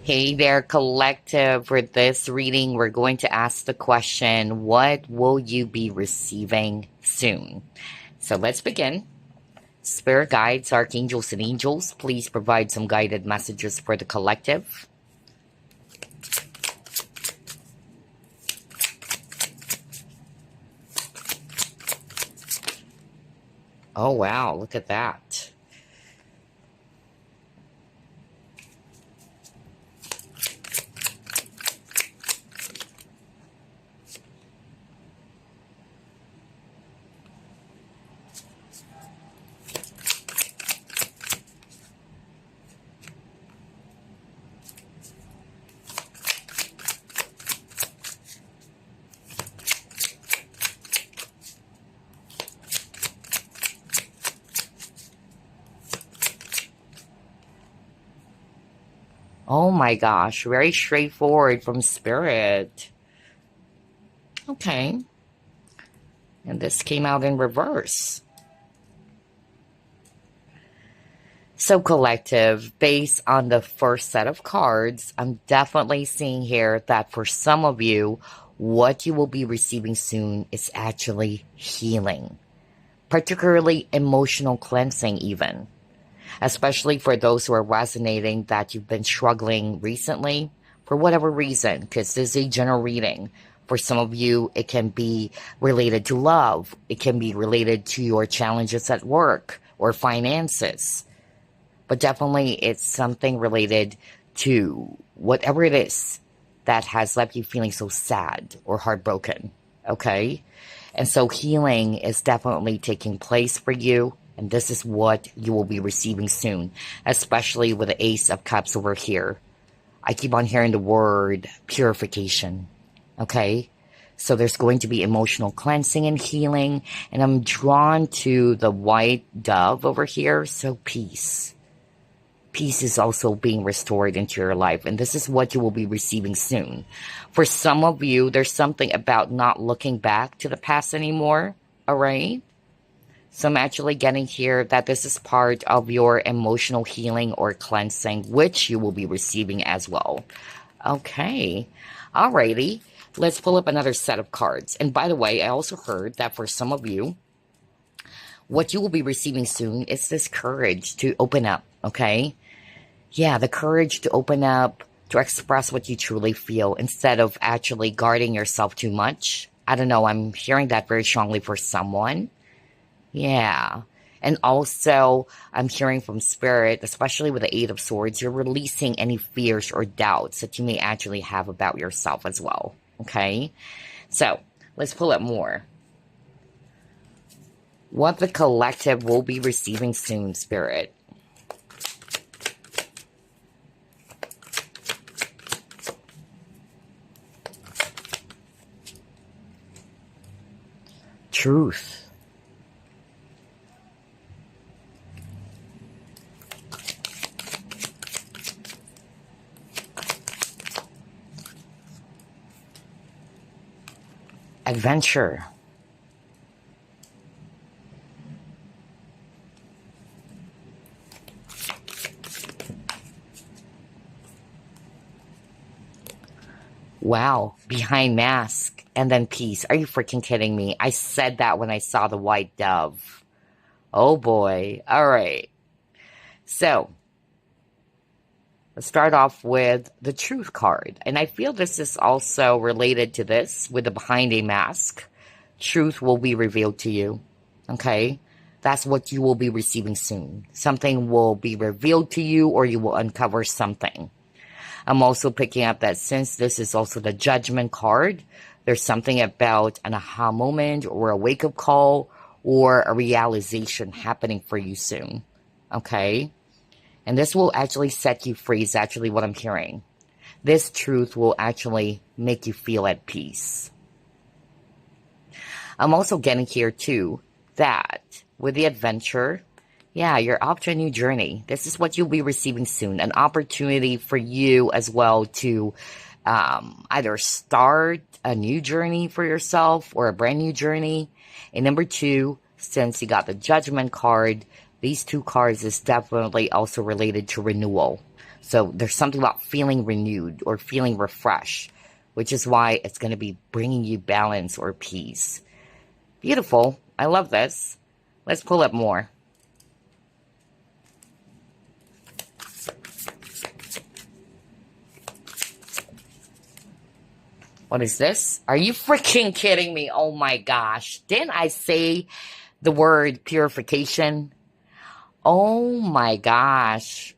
Hey there, collective. For this reading, we're going to ask the question, what will you be receiving soon? So let's begin. Spirit guides, archangels, and angels, please provide some guided messages for the collective. Oh, wow, look at that. Oh my gosh, very straightforward from Spirit. Okay. And this came out in reverse. So collective, based on the first set of cards, I'm definitely seeing here that for some of you, what you will be receiving soon is actually healing, particularly emotional cleansing even, especially for those who are resonating that you've been struggling recently for whatever reason, because this is a general reading. For some of you, it can be related to love. It can be related to your challenges at work or finances. But definitely it's something related to whatever it is that has left you feeling so sad or heartbroken, okay? And so healing is definitely taking place for you, and this is what you will be receiving soon, especially with the Ace of Cups over here. I keep on hearing the word purification, okay? So there's going to be emotional cleansing and healing, and I'm drawn to the white dove over here, so peace. Peace is also being restored into your life, and this is what you will be receiving soon. For some of you, there's something about not looking back to the past anymore, all right? So I'm actually getting here that this is part of your emotional healing or cleansing, which you will be receiving as well. Okay, alrighty. Let's pull up another set of cards. And by the way, I also heard that for some of you, what you will be receiving soon is this courage to open up, okay? Yeah, the courage to open up, to express what you truly feel instead of actually guarding yourself too much. I don't know, I'm hearing that very strongly for someone. Yeah. And also, I'm hearing from Spirit, especially with the Eight of Swords, you're releasing any fears or doubts that you may actually have about yourself as well. Okay? So, let's pull up more. What the collective will be receiving soon, Spirit. Truth. Adventure. Wow, behind mask and then peace. Are you freaking kidding me? I said that when I saw the white dove. Oh boy. All right. So, let's start off with the truth card. And I feel this is also related to this with the behind a mask. Truth will be revealed to you. Okay? That's what you will be receiving soon. Something will be revealed to you or you will uncover something. I'm also picking up that since this is also the judgment card, there's something about an aha moment or a wake-up call or a realization happening for you soon. Okay? And this will actually set you free is actually what I'm hearing. This truth will actually make you feel at peace. I'm also getting here too that with the adventure, yeah, you're off to a new journey. This is what you'll be receiving soon. An opportunity for you as well to either start a new journey for yourself or a brand new journey. And number two, since you got the judgment card, these two cards is definitely also related to renewal. So there's something about feeling renewed or feeling refreshed, which is why it's going to be bringing you balance or peace. Beautiful. I love this. Let's pull up more. What is this? Are you freaking kidding me? Oh my gosh. Didn't I say the word purification? Oh my gosh.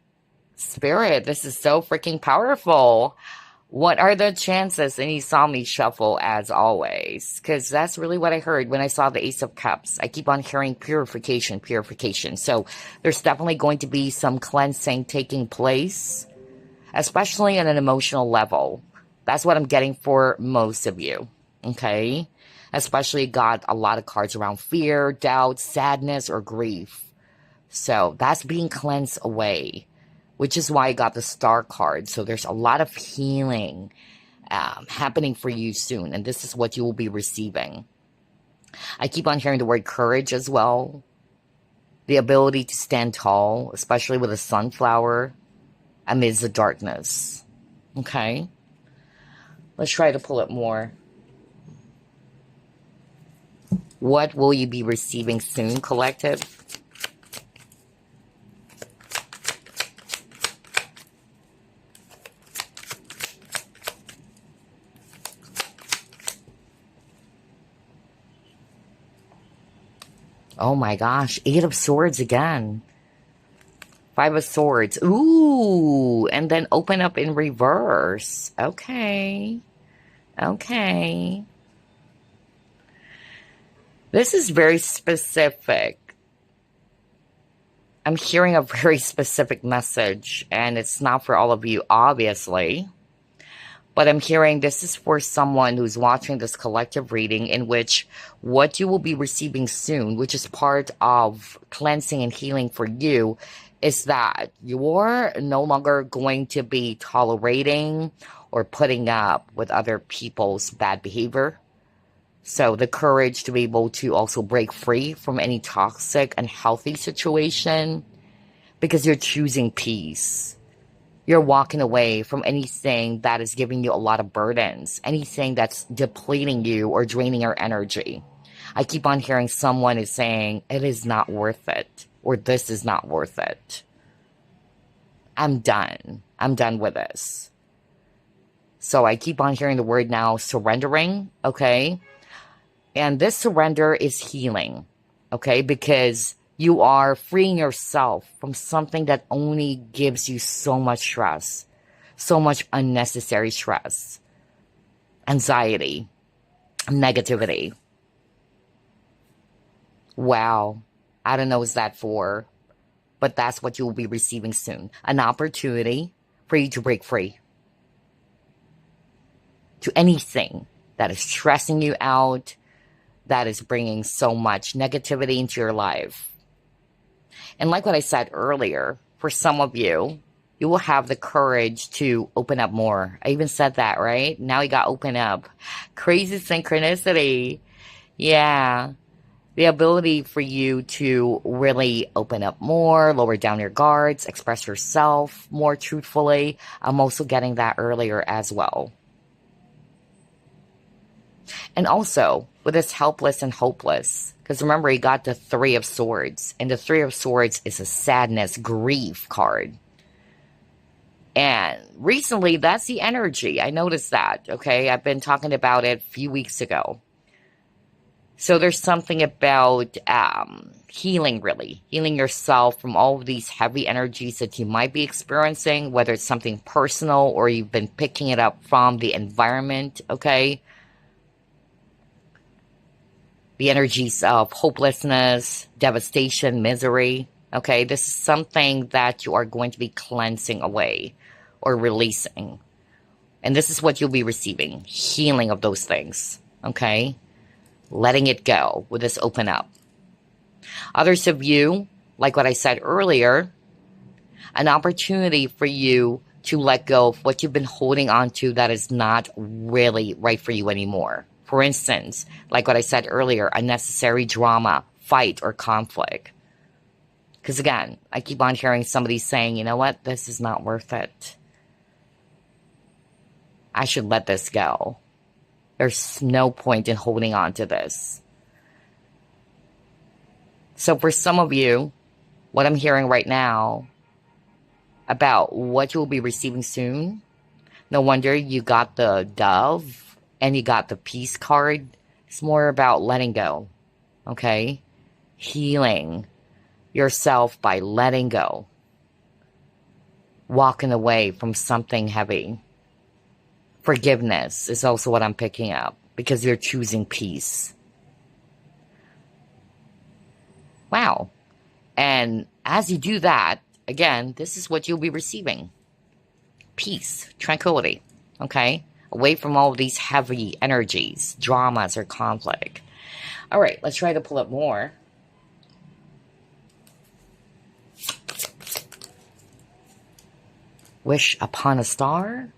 Spirit, this is so freaking powerful. What are the chances? And he saw me shuffle as always. Because that's really what I heard when I saw the Ace of Cups. I keep on hearing purification, purification. So there's definitely going to be some cleansing taking place, especially on an emotional level. That's what I'm getting for most of you. Okay? Especially got a lot of cards around fear, doubt, sadness, or grief. So that's being cleansed away, which is why I got the Star card. So there's a lot of healing happening for you soon, and this is what you will be receiving. I keep on hearing the word courage as well. The ability to stand tall, especially with a sunflower amidst the darkness. Okay? Let's try to pull it more. What will you be receiving soon, collective? Oh my gosh, 8 of Swords again. 5 of Swords. Ooh, and then open up in reverse. Okay. Okay. This is very specific. I'm hearing a very specific message, and it's not for all of you, obviously. But I'm hearing this is for someone who's watching this collective reading, in which what you will be receiving soon, which is part of cleansing and healing for you, is that you're no longer going to be tolerating or putting up with other people's bad behavior. So the courage to be able to also break free from any toxic, unhealthy situation, because you're choosing peace. You're walking away from anything that is giving you a lot of burdens, anything that's depleting you or draining your energy. I keep on hearing someone is saying, it is not worth it, or this is not worth it. I'm done. I'm done with this. So I keep on hearing the word now, surrendering, okay? And this surrender is healing, okay? Because you are freeing yourself from something that only gives you so much stress, so much unnecessary stress, anxiety, negativity. Wow. I don't know what that for, but that's what you will be receiving soon. An opportunity for you to break free to anything that is stressing you out, that is bringing so much negativity into your life. And like what I said earlier, for some of you, you will have the courage to open up more. I even said that, right? Now you got to open up. Crazy synchronicity. Yeah. The ability for you to really open up more, lower down your guards, express yourself more truthfully. I'm also getting that earlier as well. And also, with this helpless and hopeless, because remember, he got the 3 of Swords, and the 3 of Swords is a sadness, grief card. And recently, that's the energy. I noticed that, okay? I've been talking about it a few weeks ago. So there's something about healing, really. Healing yourself from all of these heavy energies that you might be experiencing, whether it's something personal or you've been picking it up from the environment, okay? The energies of hopelessness, devastation, misery, okay? This is something that you are going to be cleansing away or releasing. And this is what you'll be receiving, healing of those things, okay? Letting it go with this open up. Others of you, like what I said earlier, an opportunity for you to let go of what you've been holding on to that is not really right for you anymore. For instance, like what I said earlier, unnecessary drama, fight, or conflict. Because again, I keep on hearing somebody saying, you know what, this is not worth it. I should let this go. There's no point in holding on to this. So for some of you, what I'm hearing right now about what you'll be receiving soon, no wonder you got the Dove and you got the Peace card. It's more about letting go, okay? Healing yourself by letting go. Walking away from something heavy. Forgiveness is also what I'm picking up because you're choosing peace. Wow. And as you do that, again, this is what you'll be receiving. Peace, tranquility, okay? Away from all of these heavy energies, dramas, or conflict. All right, let's try to pull up more. Wish upon a star.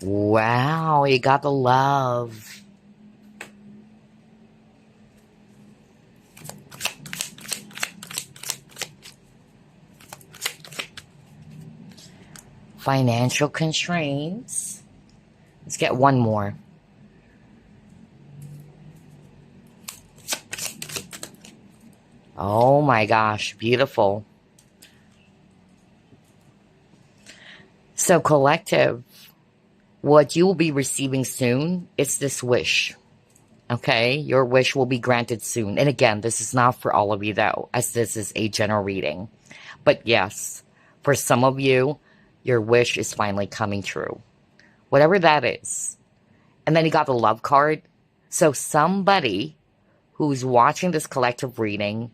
Wow, you got the love. Financial constraints. Let's get one more. Oh my gosh, beautiful. So collective, what you will be receiving soon is this wish. Okay, your wish will be granted soon. And again, this is not for all of you though, as this is a general reading. But yes, for some of you, your wish is finally coming true. Whatever that is. And then you got the love card. So somebody who's watching this collective reading,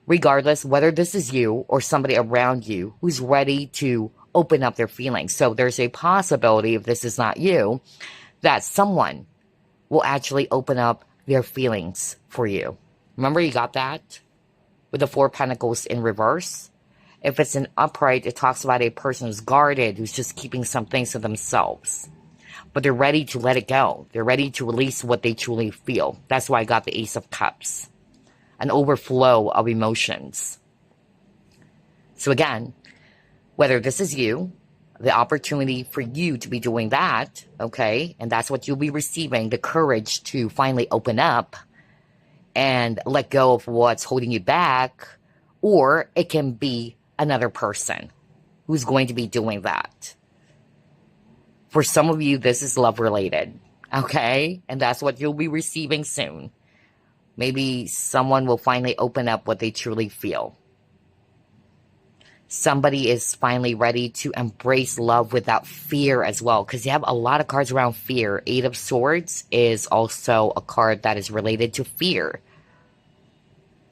regardless whether this is you or somebody around you who's ready to open up their feelings. So there's a possibility, if this is not you, that someone will actually open up their feelings for you. Remember you got that? With the Four Pentacles in reverse. If it's an upright, it talks about a person who's guarded, who's just keeping some things to themselves. But they're ready to let it go. They're ready to release what they truly feel. That's why I got the Ace of Cups. An overflow of emotions. So again, whether this is you, the opportunity for you to be doing that, okay, and that's what you'll be receiving, the courage to finally open up and let go of what's holding you back, or it can be another person who's going to be doing that. For some of you, this is love related, okay, and that's what you'll be receiving soon. Maybe someone will finally open up what they truly feel. Somebody is finally ready to embrace love without fear as well. Because you have a lot of cards around fear. Eight of Swords is also a card that is related to fear.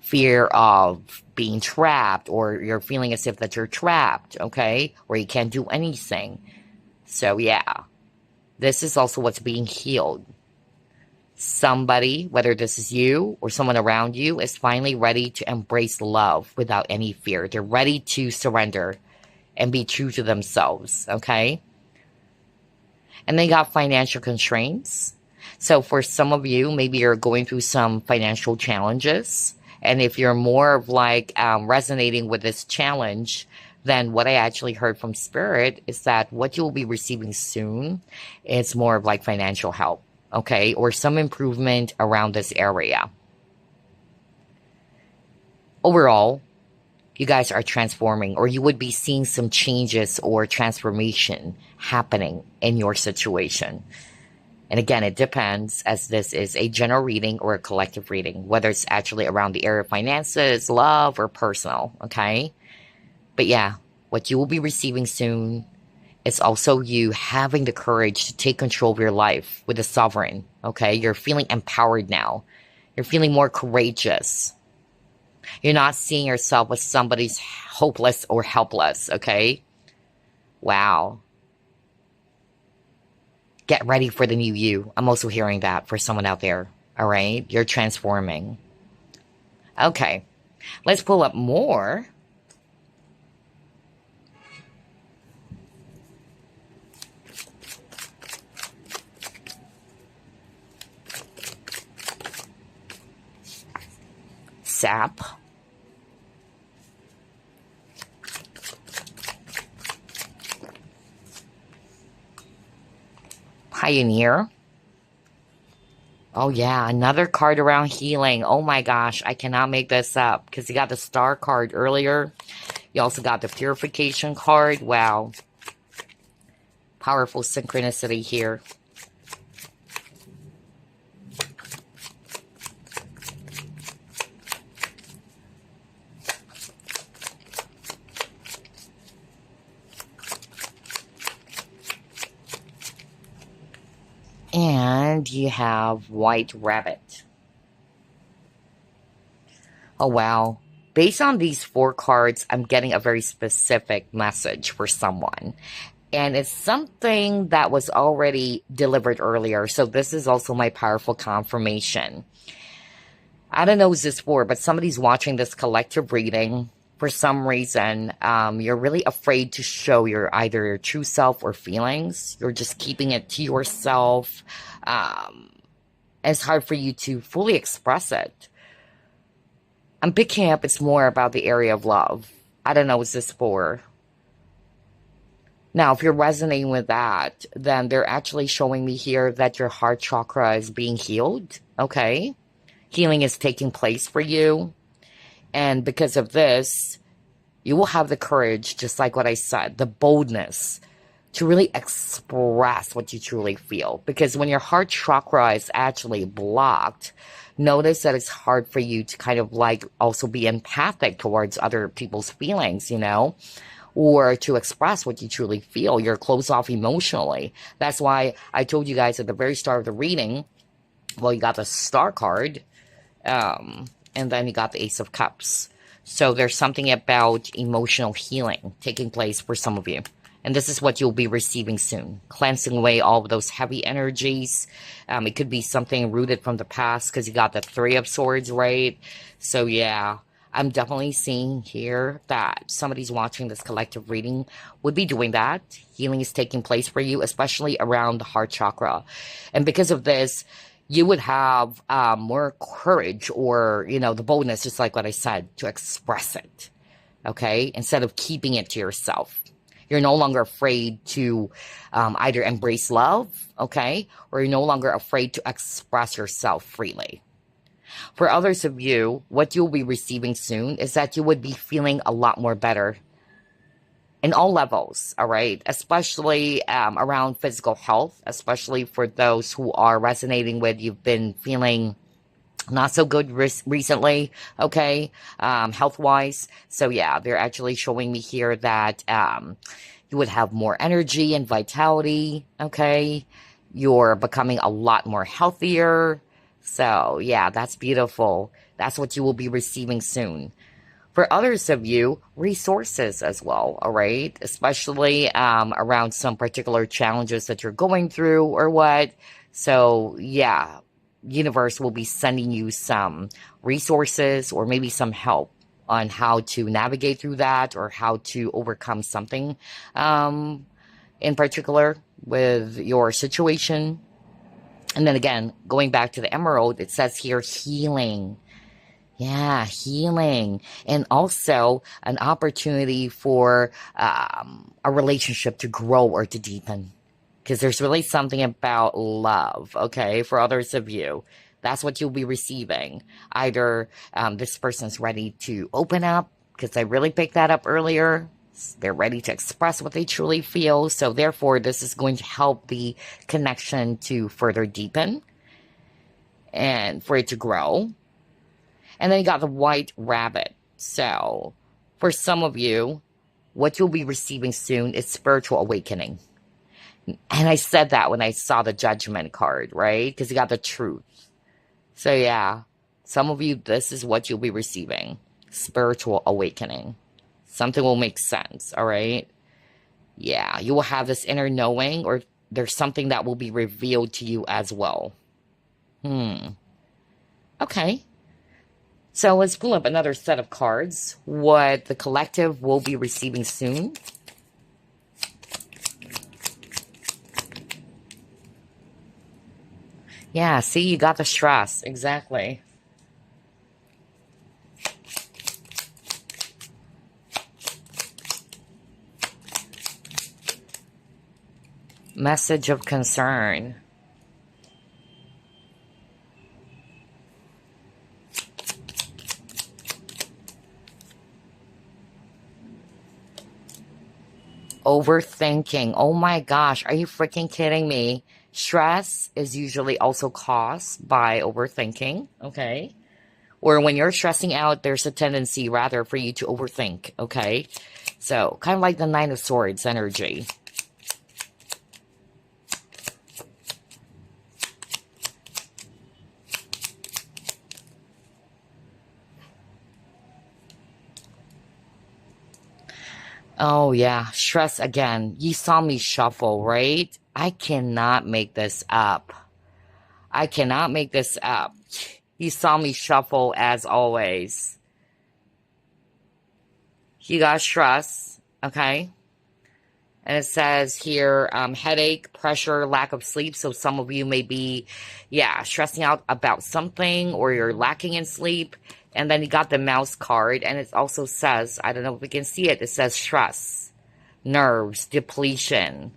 Fear of being trapped, or you're feeling as if that you're trapped, okay? Or you can't do anything. So yeah, this is also what's being healed. Somebody, whether this is you or someone around you, is finally ready to embrace love without any fear. They're ready to surrender and be true to themselves, okay? And they got financial constraints. So for some of you, maybe you're going through some financial challenges. And if you're more of like resonating with this challenge, then what I actually heard from Spirit is that what you'll be receiving soon is more of like financial help. Okay, or some improvement around this area. Overall, you guys are transforming, or you would be seeing some changes or transformation happening in your situation. And again, it depends, as this is a general reading or a collective reading, whether it's actually around the area of finances, love, or personal, okay? But yeah, what you will be receiving soon, it's also you having the courage to take control of your life with the sovereign, okay? You're feeling empowered now. You're feeling more courageous. You're not seeing yourself as somebody's hopeless or helpless, okay? Wow. Get ready for the new you. I'm also hearing that for someone out there, all right? You're transforming. Okay, let's pull up more. Sap, Pioneer. Oh yeah, another card around healing. Oh my gosh, I cannot make this up because you got the Star card earlier. You also got the Purification card. Wow. Powerful synchronicity here. And you have White Rabbit. Oh, wow. Based on these 4 cards, I'm getting a very specific message for someone. And it's something that was already delivered earlier. So this is also my powerful confirmation. I don't know who's this for, but somebody's watching this collective reading. For some reason, you're really afraid to show either your true self or feelings. You're just keeping it to yourself. It's hard for you to fully express it. I'm picking up it's more about the area of love. I don't know what's this for. Now, if you're resonating with that, then they're actually showing me here that your heart chakra is being healed. Okay. Healing is taking place for you. And because of this, you will have the courage, just like what I said, the boldness to really express what you truly feel. Because when your heart chakra is actually blocked, notice that it's hard for you to kind of like also be empathic towards other people's feelings, you know, or to express what you truly feel. You're closed off emotionally. That's why I told you guys at the very start of the reading, well, you got the Star card, and then you got the Ace of Cups. So there's something about emotional healing taking place for some of you. And this is what you'll be receiving soon. Cleansing away all of those heavy energies. It could be something rooted from the past because you got the 3 of Swords, right? So yeah, I'm definitely seeing here that somebody's watching this collective reading would be doing that. Healing is taking place for you, especially around the heart chakra. And because of this, you would have more courage or, you know, the boldness, just like what I said, to express it, okay? Instead of keeping it to yourself. You're no longer afraid to either embrace love, okay? Or you're no longer afraid to express yourself freely. For others of you, what you'll be receiving soon is that you would be feeling a lot more better in all levels, all right? Especially around physical health, especially for those who are resonating with you've been feeling not so good recently, okay, health-wise. So yeah, they're actually showing me here that you would have more energy and vitality, okay? You're becoming a lot more healthier. So yeah, that's beautiful. That's what you will be receiving soon. For others of you, resources as well, all right? Especially around some particular challenges that you're going through or what. So yeah, universe will be sending you some resources or maybe some help on how to navigate through that or how to overcome something in particular with your situation. And then again, going back to the emerald, it says here healing. Yeah, healing. And also an opportunity for a relationship to grow or to deepen. Because there's really something about love, okay, for others of you. That's what you'll be receiving. Either this person's ready to open up, because I really picked that up earlier. They're ready to express what they truly feel. So therefore, this is going to help the connection to further deepen and for it to grow. And then you got the White Rabbit. So for some of you, what you'll be receiving soon is spiritual awakening. And I said that when I saw the Judgment card, right? Because you got the Truth. So yeah, some of you, this is what you'll be receiving. Spiritual awakening. Something will make sense, all right? Yeah, you will have this inner knowing, or there's something that will be revealed to you as well. Okay. So let's pull up another set of cards. What the collective will be receiving soon. Yeah, see, you got the stress. Exactly. Message of concern. Overthinking. Oh my gosh, are you freaking kidding me? Stress is usually also caused by overthinking, okay? Or when you're stressing out, there's a tendency rather for you to overthink, okay? So, kind of like the Nine of Swords energy. Oh yeah, stress again. You saw me shuffle, right? I cannot make this up. I cannot make this up. You saw me shuffle as always. You got stress, okay? And it says here, headache, pressure, lack of sleep. So some of you may be, yeah, stressing out about something or you're lacking in sleep. And then you got the mouse card. And it also says, I don't know if we can see it. It says stress, nerves, depletion.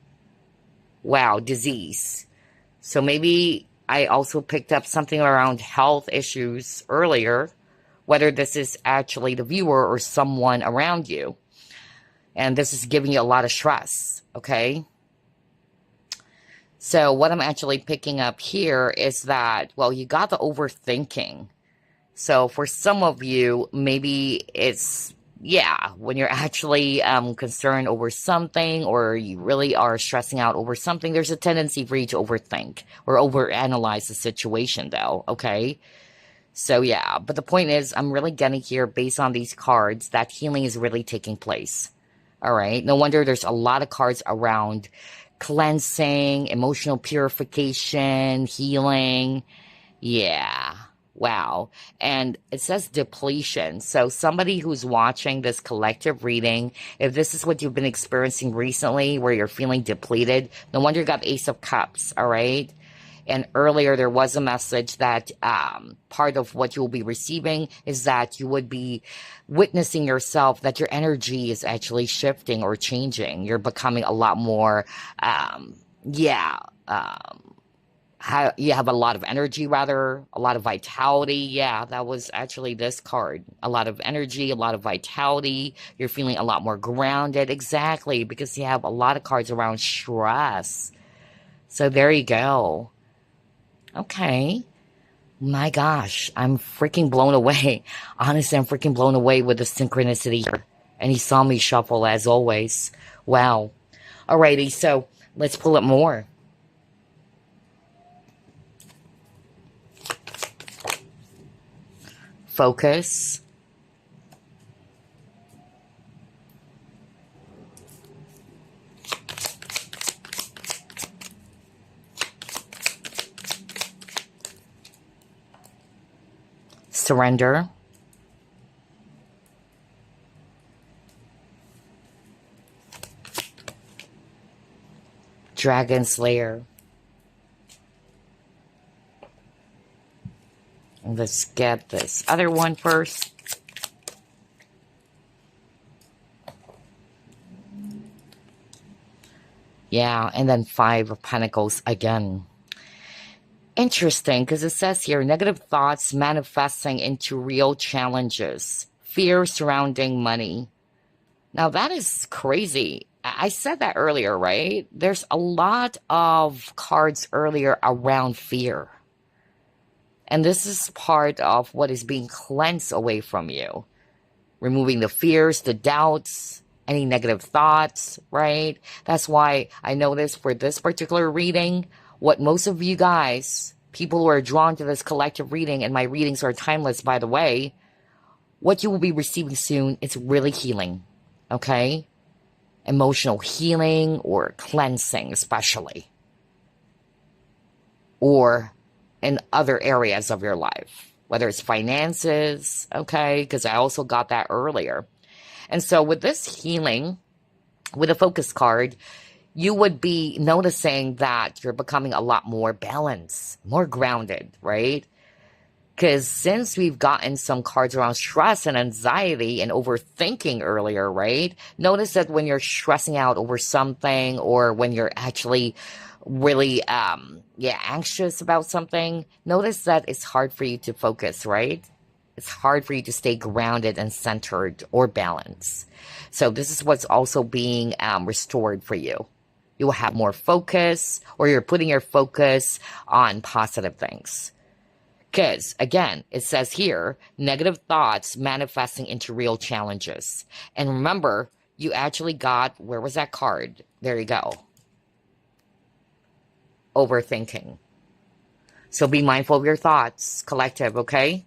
Wow, disease. So maybe I also picked up something around health issues earlier, whether this is actually the viewer or someone around you. And this is giving you a lot of stress, okay? So what I'm actually picking up here is that, well, you got the overthinking. So for some of you, maybe it's, yeah, when you're actually concerned over something or you really are stressing out over something, there's a tendency for you to overthink or overanalyze the situation though, okay? So yeah, but the point is, I'm really getting here based on these cards that healing is really taking place. All right. No wonder there's a lot of cards around cleansing, emotional purification, healing. Yeah. Wow. And it says depletion. So somebody who's watching this collective reading, if this is what you've been experiencing recently, where you're feeling depleted, no wonder you got Ace of Cups. All right. And earlier there was a message that part of what you'll be receiving is that you would be witnessing yourself that your energy is actually shifting or changing. You're becoming a lot more, yeah, you have a lot of energy, rather, a lot of vitality. Yeah, that was actually this card. A lot of energy, a lot of vitality. You're feeling a lot more grounded. Exactly, because you have a lot of cards around stress. So there you go. Okay. My gosh, I'm freaking blown away. Honestly, I'm freaking blown away with the synchronicity here. And he saw me shuffle as always. Wow. Alrighty, so let's pull up more. Focus. Surrender. Dragon Slayer. Let's get this other one first. Yeah, and then Five of Pentacles again. Interesting, because it says here, negative thoughts manifesting into real challenges. Fear surrounding money. Now, that is crazy. I said that earlier, right? There's a lot of cards earlier around fear. And this is part of what is being cleansed away from you. Removing the fears, the doubts, any negative thoughts, right? That's why I noticed for this particular reading, what most of you guys, people who are drawn to this collective reading, and my readings are timeless, by the way, what you will be receiving soon is really healing, okay? Emotional healing or cleansing, especially. Or in other areas of your life, whether it's finances, okay? Because I also got that earlier. And so with this healing, with a focus card, you would be noticing that you're becoming a lot more balanced, more grounded, right? Because since we've gotten some cards around stress and anxiety and overthinking earlier, right? Notice that when you're stressing out over something or when you're actually really, anxious about something, notice that it's hard for you to focus, right? It's hard for you to stay grounded and centered or balanced. So this is what's also being restored for you. You will have more focus, or you're putting your focus on positive things. Because, again, it says here, negative thoughts manifesting into real challenges. And remember, you actually got, where was that card? There you go. Overthinking. So be mindful of your thoughts, collective, okay?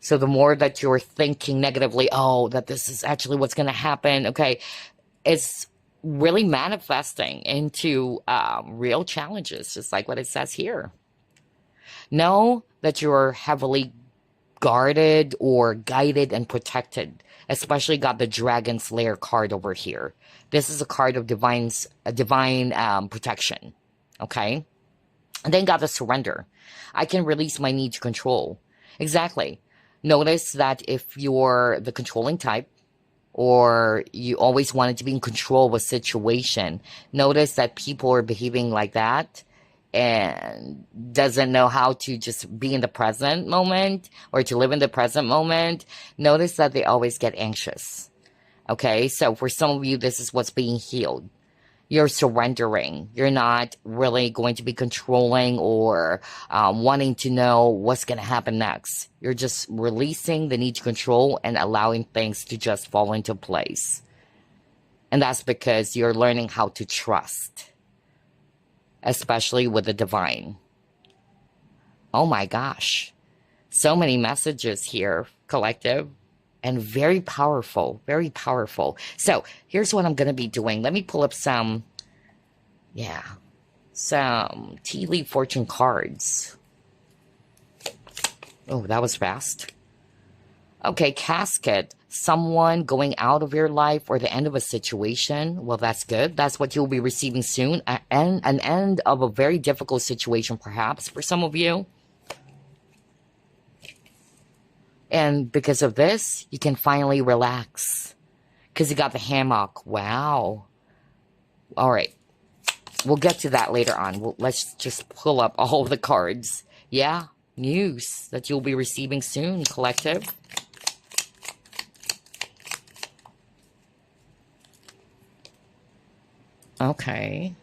So the more that you're thinking negatively, oh, that this is actually what's going to happen, okay, it's really manifesting into real challenges, just like what it says here. Know that you're heavily guarded or guided and protected. Especially got the Dragon Slayer card over here. This is a card of divine protection. Okay? And then got the Surrender. I can release my need to control. Exactly. Notice that if you're the controlling type, or you always wanted to be in control of a situation, notice that people are behaving like that and doesn't know how to just be in the present moment or to live in the present moment. Notice that they always get anxious. Okay, so for some of you, this is what's being healed. You're surrendering. You're not really going to be controlling or wanting to know what's going to happen next. You're just releasing the need to control and allowing things to just fall into place. And that's because you're learning how to trust, especially with the divine. Oh my gosh. So many messages here, collective. And very powerful, very powerful. So here's what I'm going to be doing. Let me pull up some tea leaf fortune cards. Oh, that was fast. Okay, casket. Someone going out of your life or the end of a situation. Well, that's good. That's what you'll be receiving soon. An end of a very difficult situation, perhaps, for some of you. And because of this, you can finally relax. Because you got the hammock. Wow. All right. We'll get to that later on. Let's just pull up all of the cards. Yeah. News that you'll be receiving soon, collective. Okay.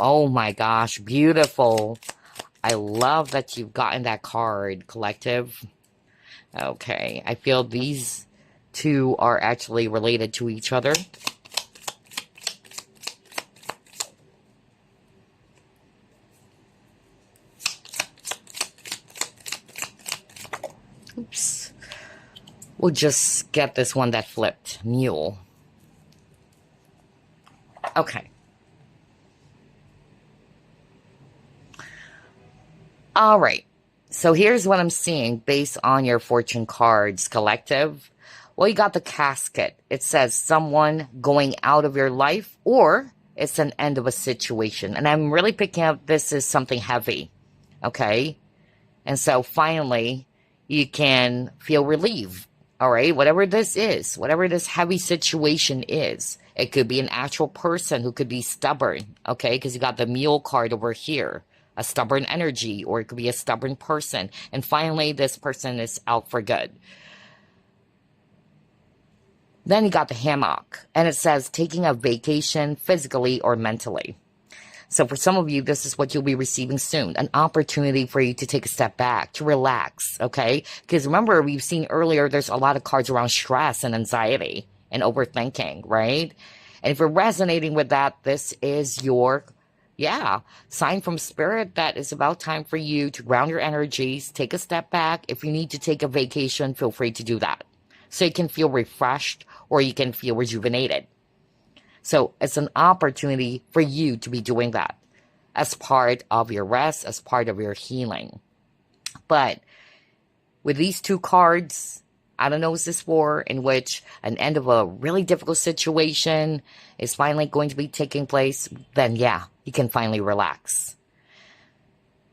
Oh my gosh, beautiful. I love that you've gotten that card, collective. Okay, I feel these two are actually related to each other. Oops. We'll just get this one that flipped. Mule. Okay. All right. So here's what I'm seeing based on your fortune cards, collective. Well, you got the casket. It says someone going out of your life, or it's an end of a situation. And I'm really picking up this is something heavy. Okay. And so finally, you can feel relieved. All right. Whatever this is, whatever this heavy situation is, it could be an actual person who could be stubborn. Okay. Because you got the mule card over here. A stubborn energy, or it could be a stubborn person. And finally, this person is out for good. Then you got the hammock, and it says taking a vacation physically or mentally. So for some of you, this is what you'll be receiving soon. An opportunity for you to take a step back, to relax, okay? Because remember, we've seen earlier, there's a lot of cards around stress and anxiety and overthinking, right? And if you're resonating with that, this is your sign from spirit that it's about time for you to ground your energies, take a step back. If you need to take a vacation, feel free to do that. So you can feel refreshed or you can feel rejuvenated. So it's an opportunity for you to be doing that as part of your rest, as part of your healing. But with these two cards, I don't know what's this for, in which an end of a really difficult situation is finally going to be taking place, then yeah, you can finally relax.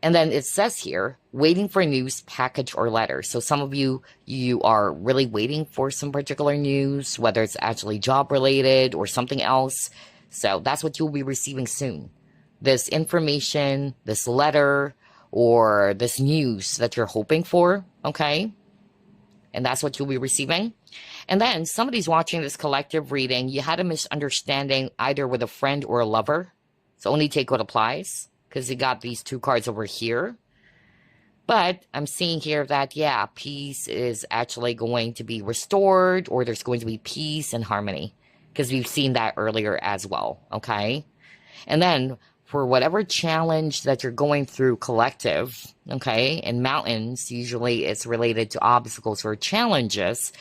And then it says here, waiting for news, package, or letter. So some of you, you are really waiting for some particular news, whether it's actually job related or something else. So that's what you'll be receiving soon. This information, this letter, or this news that you're hoping for, okay? And that's what you'll be receiving. And then somebody's watching this collective reading. You had a misunderstanding either with a friend or a lover. So only take what applies, because you got these two cards over here. But I'm seeing here that, yeah, peace is actually going to be restored, or there's going to be peace and harmony, because we've seen that earlier as well, okay? And then for whatever challenge that you're going through collective, okay, in mountains, usually it's related to obstacles or challenges.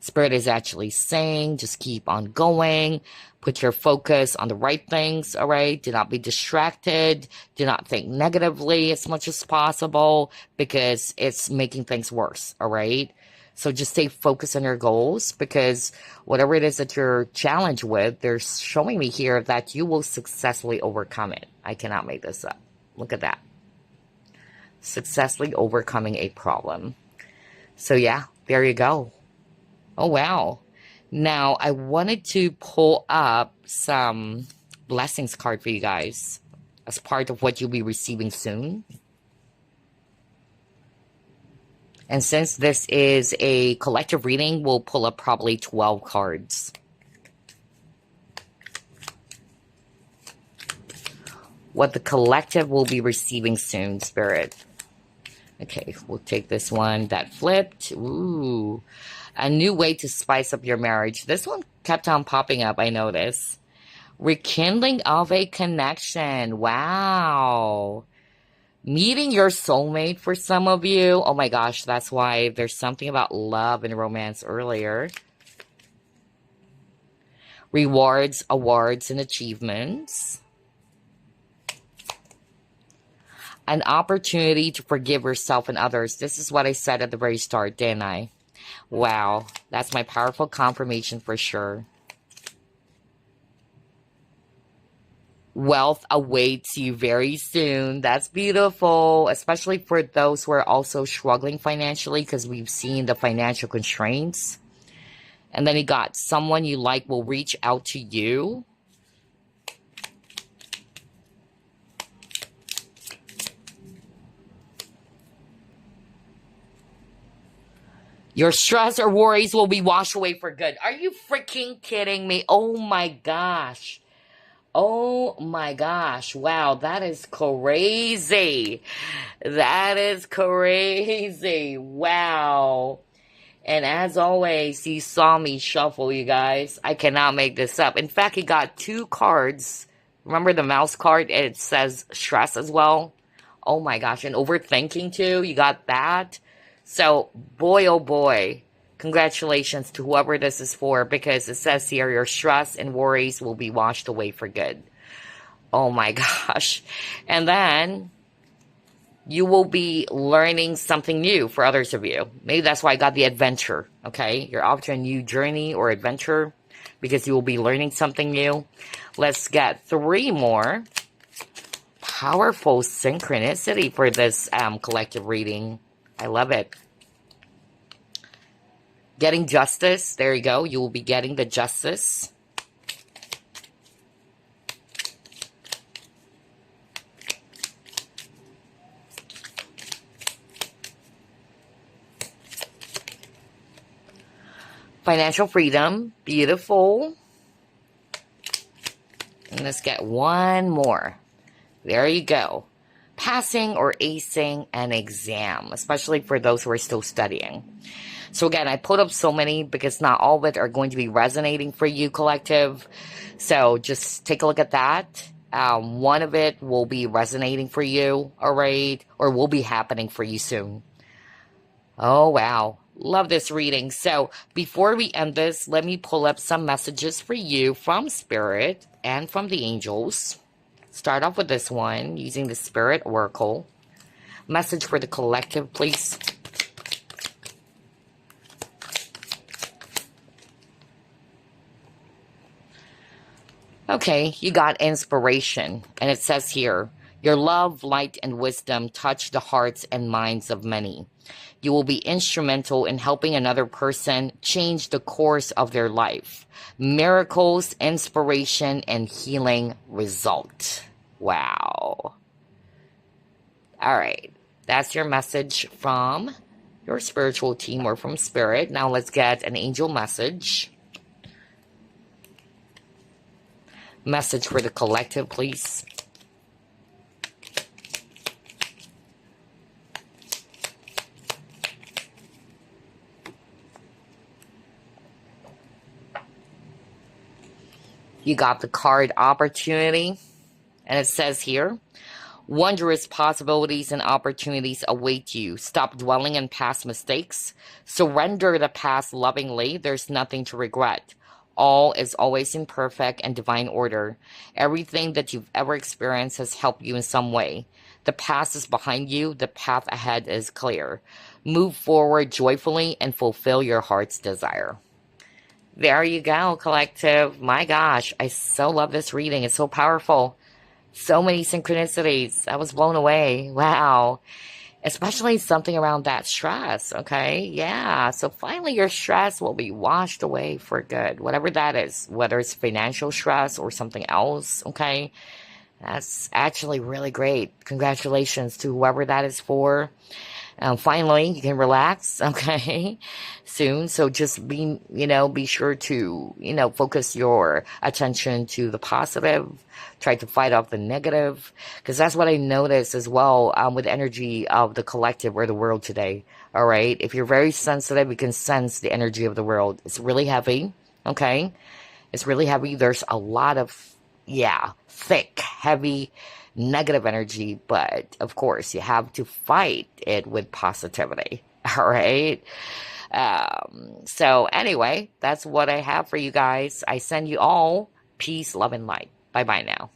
Spirit is actually saying, just keep on going. Put your focus on the right things, all right? Do not be distracted. Do not think negatively as much as possible, because it's making things worse, all right? So just stay focused on your goals, because whatever it is that you're challenged with, they're showing me here that you will successfully overcome it. I cannot make this up. Look at that. Successfully overcoming a problem. So yeah, there you go. Oh, wow. Now, I wanted to pull up some blessings card for you guys as part of what you'll be receiving soon. And since this is a collective reading, we'll pull up probably 12 cards. What the collective will be receiving soon, Spirit. Okay, we'll take this one that flipped. Ooh. A new way to spice up your marriage. This one kept on popping up, I noticed. Rekindling of a connection. Wow. Meeting your soulmate for some of you. Oh my gosh, that's why there's something about love and romance earlier. Rewards, awards, and achievements. An opportunity to forgive yourself and others. This is what I said at the very start, didn't I? Wow, that's my powerful confirmation for sure. Wealth awaits you very soon. That's beautiful, especially for those who are also struggling financially, because we've seen the financial constraints. And then you got someone you like will reach out to you. Your stress or worries will be washed away for good. Are you freaking kidding me? Oh my gosh. Oh my gosh. Wow, that is crazy. That is crazy. Wow. And as always, you saw me shuffle, you guys. I cannot make this up. In fact, he got two cards. Remember the mouse card? It says stress as well. Oh my gosh. And overthinking too. You got that. So, boy, oh boy, congratulations to whoever this is for, because it says here your stress and worries will be washed away for good. Oh my gosh. And then you will be learning something new for others of you. Maybe that's why I got the adventure, okay? You're off to a new journey or adventure because you will be learning something new. Let's get 3 more. Powerful synchronicity for this collective reading. I love it. Getting justice. There you go. You will be getting the justice. Financial freedom. Beautiful. And let's get one more. There you go. Passing or acing an exam, especially for those who are still studying. So again, I put up so many because not all of it are going to be resonating for you, collective. So just take a look at that. One of it will be resonating for you, all right? Or will be happening for you soon. Oh, wow. Love this reading. So before we end this, let me pull up some messages for you from Spirit and from the angels. Start off with this one using the Spirit Oracle. Message for the collective, please. Okay, you got inspiration. And it says here, your love, light, and wisdom touch the hearts and minds of many. You will be instrumental in helping another person change the course of their life. Miracles, inspiration, and healing result. Wow. All right. That's your message from your spiritual team or from Spirit. Now let's get an angel message. Message for the collective, please. You got the card opportunity, and it says here, wondrous possibilities and opportunities await you. Stop dwelling on past mistakes. Surrender the past lovingly. There's nothing to regret. All is always in perfect and divine order. Everything that you've ever experienced has helped you in some way. The past is behind you. The path ahead is clear. Move forward joyfully and fulfill your heart's desire. There you go, collective. My gosh, I so love this reading. It's so powerful. So many synchronicities. I was blown away. Wow. Especially something around that stress, okay? Yeah. So finally, your stress will be washed away for good, whatever that is, whether it's financial stress or something else, okay? That's actually really great. Congratulations to whoever that is for. Finally, you can relax, okay, soon. So just be sure to, focus your attention to the positive. Try to fight off the negative, because that's what I noticed as well with the energy of the collective or the world today. All right. If you're very sensitive, you can sense the energy of the world. It's really heavy, okay? It's really heavy. There's a lot of, thick, heavy, negative energy, but of course you have to fight it with positivity. All right. So anyway, that's what I have for you guys. I send you all peace, love, and light. Bye bye now.